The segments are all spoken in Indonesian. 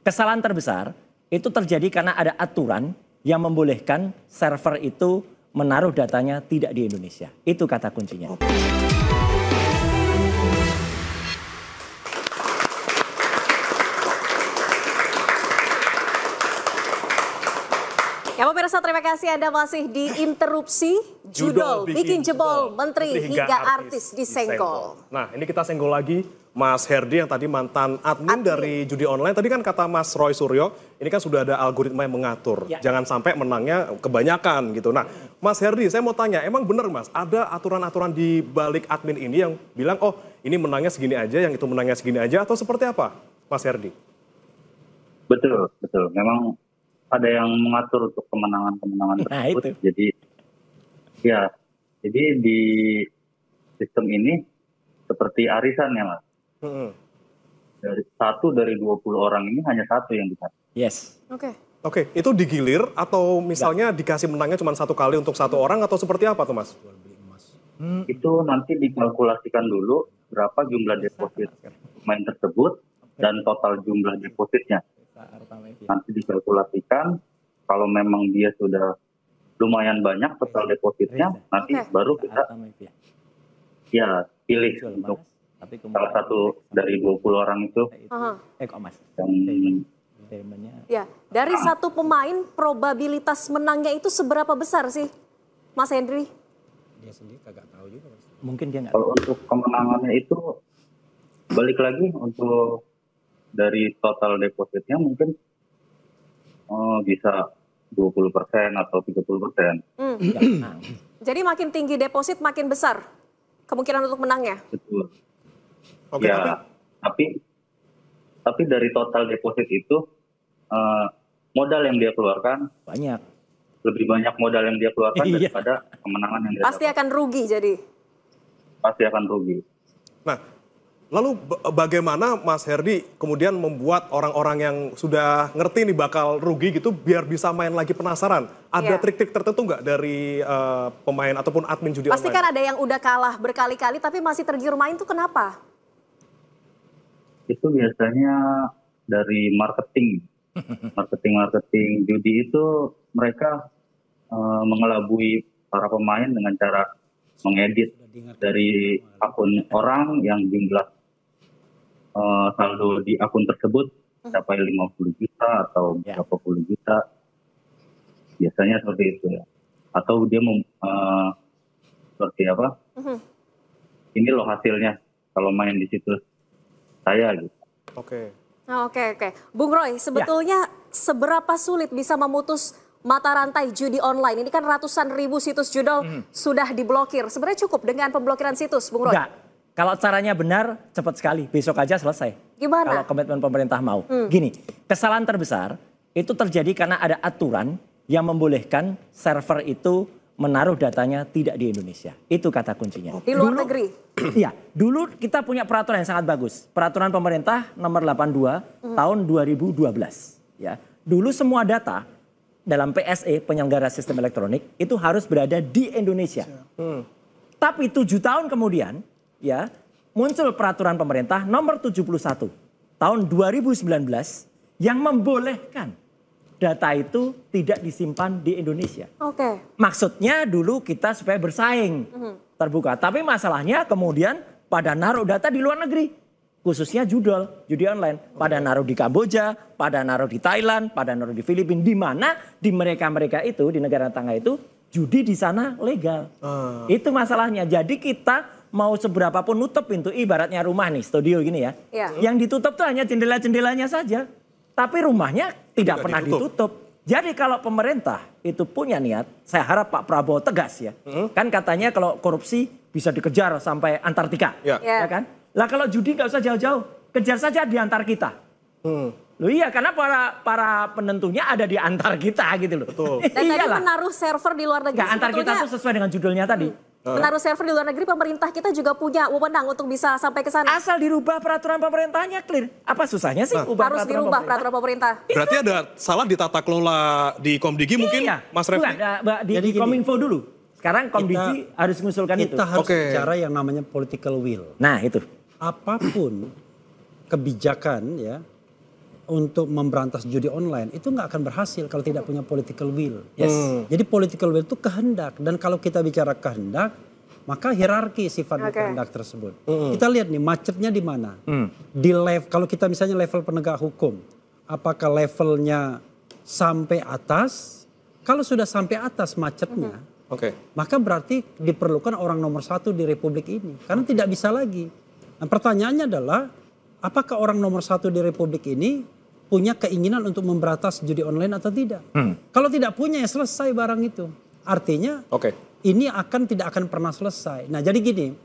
kesalahan terbesar itu terjadi karena ada aturan yang membolehkan server itu menaruh datanya tidak di Indonesia. Itu kata kuncinya. Ya pemirsa, terima kasih Anda masih di Interupsi Judol bikin jebol Menteri hingga artis disenggol. Nah, ini kita senggol lagi Mas Herdy yang tadi mantan admin dari judi online. Tadi kan kata Mas Roy Suryo, ini kan sudah ada algoritma yang mengatur. Ya. Jangan sampai menangnya kebanyakan gitu. Nah, Mas Herdy, saya mau tanya, emang benar Mas, ada aturan-aturan di balik admin ini yang bilang, oh ini menangnya segini aja, yang itu menangnya segini aja, atau seperti apa, Mas Herdy? Betul, betul. Memang ada yang mengatur untuk kemenangan-kemenangan tersebut. Itu. Jadi di sistem ini seperti arisan ya Mas. Dari 20 orang ini hanya satu yang bisa. Yes. Oke, itu digilir atau misalnya dikasih menangnya cuma satu kali untuk satu orang atau seperti apa tuh Mas? Itu nanti dikalkulasikan dulu berapa jumlah deposit pemain tersebut dan total jumlah depositnya. Nanti dikalkulasikan, kalau memang dia sudah lumayan banyak total depositnya, nanti baru kita pilih untuk salah satu dari 20 orang itu. Dari satu pemain, probabilitas menangnya itu seberapa besar sih, Mas Hendry? Dia sendiri kagak tahu juga. Mungkin dia nggak. Kalau untuk kemenangannya itu, balik lagi untuk dari total depositnya mungkin bisa 20% atau 30%. Jadi makin tinggi deposit makin besar kemungkinan untuk menangnya. Betul. Tapi dari total deposit itu modal yang dia keluarkan banyak. Lebih banyak modal yang dia keluarkan daripada kemenangan yang dia pasti dapat. Akan rugi jadi. Pasti akan rugi. Nah, lalu bagaimana Mas Herdy kemudian membuat orang-orang yang sudah ngerti nih bakal rugi gitu biar bisa main lagi penasaran? Ada trik-trik tertentu nggak dari pemain ataupun admin judi online? Pasti kan ada yang udah kalah berkali-kali tapi masih tergiur main tuh kenapa? Itu biasanya dari marketing. Marketing judi itu mereka mengelabui para pemain dengan cara mengedit dari akun orang yang jumlah saldo di akun tersebut sampai 50 juta atau berapa puluh juta. Biasanya seperti itu ya. Atau dia seperti apa? Ini loh hasilnya kalau main di situs saya gitu. Oke. Bung Roy, sebetulnya seberapa sulit bisa memutus mata rantai judi online? Ini kan ratusan ribu situs judol sudah diblokir. Sebenarnya cukup dengan pemblokiran situs, Bung Roy? Enggak. Kalau caranya benar, cepat sekali. Besok aja selesai. Gimana? Kalau komitmen pemerintah mau. Gini, kesalahan terbesar itu terjadi karena ada aturan yang membolehkan server itu menaruh datanya tidak di Indonesia. Itu kata kuncinya. Di luar negeri? Iya, dulu kita punya peraturan yang sangat bagus. Peraturan pemerintah nomor 82 tahun 2012. Ya, dulu semua data dalam PSE, penyelenggara sistem elektronik, itu harus berada di Indonesia. Tapi 7 tahun kemudian, ya, muncul peraturan pemerintah nomor 71 tahun 2019 yang membolehkan data itu tidak disimpan di Indonesia. Maksudnya dulu kita supaya bersaing terbuka. Tapi masalahnya kemudian pada naruh data di luar negeri. Khususnya judi online. Pada naruh di Kamboja, pada naruh di Thailand, pada naruh di Filipina. Di mana di mereka-mereka itu, di negara tetangga itu, judi di sana legal. Itu masalahnya. Jadi kita mau seberapa pun nutup pintu, ibaratnya rumah nih, studio gini ya. Yang ditutup tuh hanya jendela-jendelanya saja. Tapi rumahnya tidak pernah ditutup. Jadi kalau pemerintah itu punya niat, saya harap Pak Prabowo tegas ya. Kan katanya kalau korupsi bisa dikejar sampai Antartika. Ya kan? Lah kalau judi nggak usah jauh-jauh, kejar saja di antar kita. Loh iya, karena para penentunya ada di antar kita gitu loh. Betul. Dan tadi menaruh server di luar negeri. Nggak, antar kita tuh sesuai dengan judulnya tadi. Menaruh server di luar negeri, pemerintah kita juga punya wewenang untuk bisa sampai ke sana. Asal dirubah peraturan pemerintahnya clear. Apa susahnya sih? Harus dirubah peraturan pemerintah. Berarti ada salah di tata kelola di Komdigi mungkin, Mas Refli? Di Kominfo dulu. Sekarang Komdigi harus mengusulkan itu. Kita harus bicara yang namanya political will. Nah itu. Apapun kebijakan ya untuk memberantas judi online itu nggak akan berhasil kalau tidak punya political will. Jadi political will itu kehendak, dan kalau kita bicara kehendak, maka hierarki sifat kehendak tersebut. Kita lihat nih macetnya di mana. Di kalau kita misalnya level penegak hukum, apakah levelnya sampai atas? Kalau sudah sampai atas macetnya, maka berarti diperlukan orang nomor 1 di Republik ini, karena tidak bisa lagi. Nah, pertanyaannya adalah, apakah orang nomor 1 di Republik ini punya keinginan untuk memberantas judi online atau tidak? Kalau tidak punya, ya selesai barang itu. Artinya ini tidak akan pernah selesai. Nah jadi gini,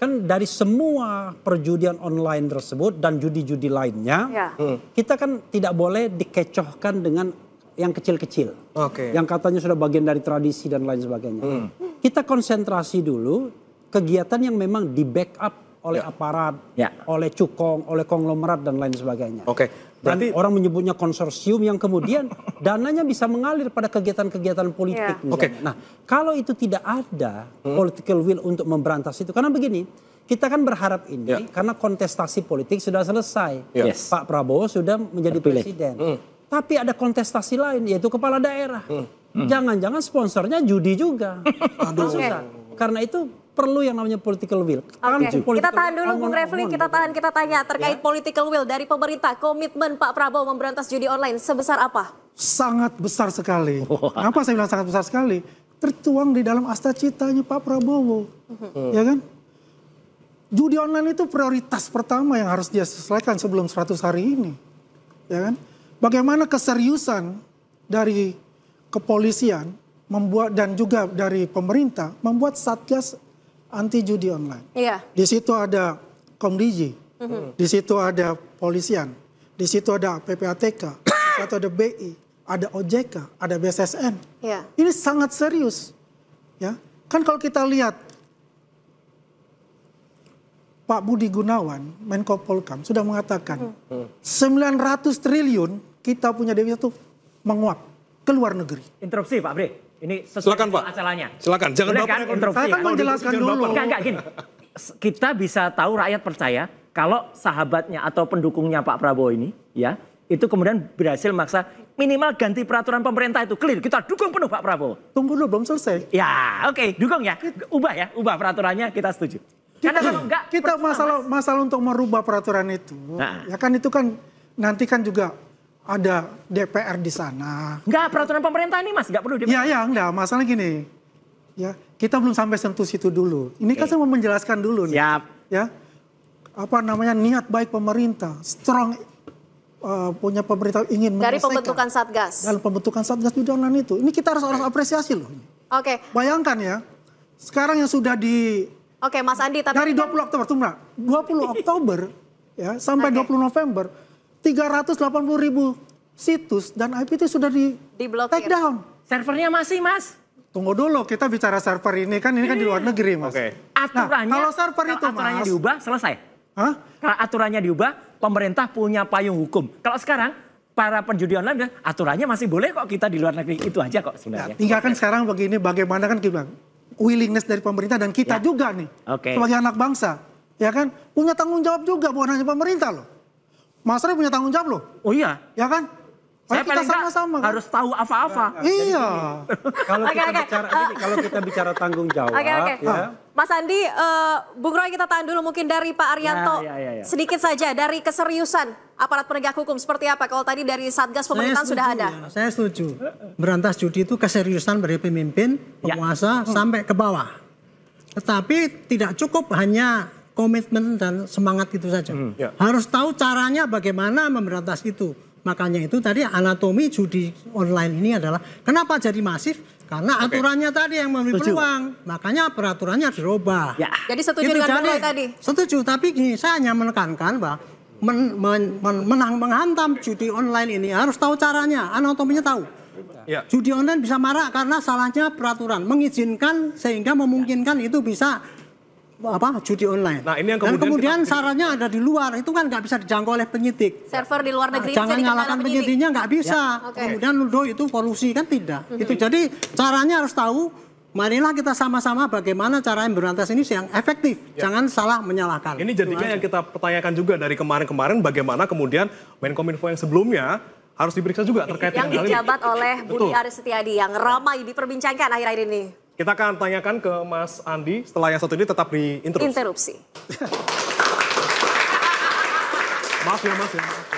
kan dari semua perjudian online tersebut dan judi-judi lainnya, kita kan tidak boleh dikecohkan dengan yang kecil-kecil. Yang katanya sudah bagian dari tradisi dan lain sebagainya. Kita konsentrasi dulu kegiatan yang memang di backup oleh aparat, oleh cukong, oleh konglomerat dan lain sebagainya. Dan orang menyebutnya konsorsium yang kemudian dananya bisa mengalir pada kegiatan-kegiatan politik. Nah, kalau itu tidak ada political will untuk memberantas itu, karena begini, kita kan berharap ini karena kontestasi politik sudah selesai. Pak Prabowo sudah menjadi presiden. Tapi ada kontestasi lain, yaitu kepala daerah. Jangan-jangan sponsornya judi juga. Karena itu perlu yang namanya political will. Kita tahan dulu Bung Refli, kita tanya terkait political will dari pemerintah. Komitmen Pak Prabowo memberantas judi online sebesar apa? Sangat besar sekali. Kenapa saya bilang sangat besar sekali? Tertuang di dalam asta citanya Pak Prabowo. Ya kan? Judi online itu prioritas pertama yang harus dia selesaikan sebelum 100 hari ini. Ya kan? Bagaimana keseriusan dari kepolisian membuat dan juga dari pemerintah membuat Satgas anti judi online. Di situ ada Komdiji, di situ ada polisian, di situ ada PPATK, di situ ada BI, ada OJK, ada BSSN. Ini sangat serius. Ya, kan kalau kita lihat Pak Budi Gunawan, Menko Polhukam sudah mengatakan 900 triliun kita punya devisa itu menguap ke luar negeri. Interupsi Pak Bre. Ini silakan Pak. Acaranya. Silakan, jangan Bapak interupsi. Saya kan menjelaskan dulu. Enggak gini. Kita bisa tahu rakyat percaya kalau sahabatnya atau pendukungnya Pak Prabowo ini ya, itu kemudian berhasil maksa minimal ganti peraturan pemerintah itu clear. Kita dukung penuh Pak Prabowo. Tunggu dulu, belum selesai. Ya, dukung ya. Ubah peraturannya, kita setuju. Karena kalau enggak kita masalah untuk merubah peraturan itu. Ya kan itu kan nanti kan juga ada DPR di sana. Enggak, peraturan pemerintah ini Mas, enggak perlu DPR. Iya, enggak. Masalah gini. Ya, kita belum sampai sentuh situ dulu. Ini kan saya mau menjelaskan dulu nih. Siap. Ya. Apa namanya niat baik pemerintah, strong punya pemerintah ingin dari pembentukan Satgas. Dalam pembentukan Satgas judi online itu. Ini kita harus apresiasi loh. Bayangkan ya. Sekarang yang sudah di Mas Andi, tapi dari 20 Oktober, tunggu. 20 Oktober ya sampai 20 November 380.000 situs dan IP itu sudah di take down. Servernya masih Mas. Tunggu dulu, kita bicara server ini kan di luar negeri Mas. Aturannya, kalau server itu aturannya Mas, diubah selesai. Kalau aturannya diubah, pemerintah punya payung hukum. Kalau sekarang para penjudi online aturannya masih boleh kok kita di luar negeri, itu aja kok sebenarnya. Tinggal kan sekarang begini, bagaimana kan kita bilang willingness dari pemerintah dan kita juga nih sebagai anak bangsa, ya kan punya tanggung jawab juga, bukan hanya pemerintah loh. Mas Roy punya tanggung jawab loh. Oh iya. Ya kan? Saya paling sama-sama kan? Harus tahu apa-apa. Iya. Kalau kita bicara tanggung jawab. Ya. Mas Andi, Bung Roy kita tahan dulu mungkin dari Pak Arianto. Sedikit saja dari keseriusan aparat penegak hukum seperti apa? Kalau tadi dari Satgas pemerintahan sudah ada. Saya setuju. Berantas judi itu keseriusan dari pemimpin, penguasa sampai ke bawah. Tetapi tidak cukup hanya komitmen dan semangat itu saja. Harus tahu caranya bagaimana memberantas itu. Makanya itu tadi anatomi judi online ini adalah kenapa jadi masif? Karena aturannya tadi yang memberi peluang. Makanya peraturannya dirubah. Jadi setuju dengan Bung Roy tadi? Setuju, tapi gini, saya hanya menekankan bahwa menghantam judi online ini harus tahu caranya, anatominya tahu. Judi online bisa marak karena salahnya peraturan. Mengizinkan sehingga memungkinkan itu bisa judi online. Nah, ini yang kemudian syaratnya ada di luar, itu kan nggak bisa dijangkau oleh penyidik. Server di luar negeri jangan nyalakan penyidiknya, nggak bisa. Kemudian nuduh itu kolusi, kan tidak. Itu jadi caranya harus tahu marilah kita sama-sama bagaimana cara memberantas ini yang efektif. Jangan salah menyalahkan. Ini jadinya yang kita pertanyakan juga dari kemarin-kemarin bagaimana kemudian Menkominfo yang sebelumnya harus diperiksa juga terkait yang dengan hal ini. dijabat oleh Budi Aris Setiadi yang ramai diperbincangkan akhir-akhir ini. Kita akan tanyakan ke Mas Andi setelah yang satu ini tetap di interupsi. Interupsi. Maaf ya Mas ya.